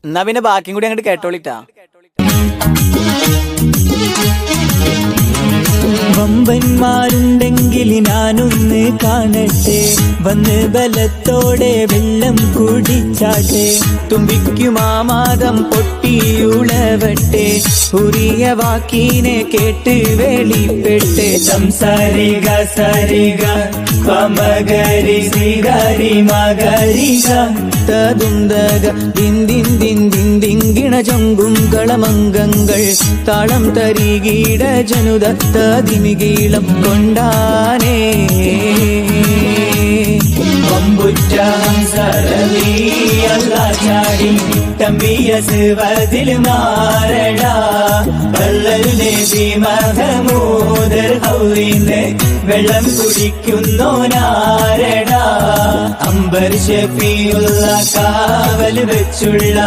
എന്നാ പിന്നെ ബാക്കിയും കൂടി അങ്ങോട്ട് കേട്ടോളിട്ടാ. വമ്പന്മാരുണ്ടെങ്കിൽ ഞാനൊന്ന് കാണട്ടെ, വന്ന് ബലത്തോടെ വെള്ളം കുടിച്ചാട്ടെ. തുമ്പിക്കുമാമാദം പൊട്ടിയുളവട്ടെ, ഉറിയ വാക്കിനെ കേട്ട് വെളിപ്പെട്ട്. സംസാരിക സരിക പമകരി ശ്രീകാരി മകരിക തതുന്തക ദിന്ദിൻ ദിന്ദിൻ ദിങ്കിണ ചൊങ്കും കളമംഗങ്ങൾ താളം തരികീട ജനുദത്ത ദിമികീളം കൊണ്ടാനേ. വമ്പുറ്റം സരളിയല്ല ചാടി തമ്പിയസുവതിൽ മാറടാ. വല്ലരുനെ മഹമൂദർ ഹൗലിന്ന് വെള്ളം കുടിക്കുന്നോനാരടാ. അംബർ ഷഫീഉള്ള കാവൽ വെച്ചുള്ള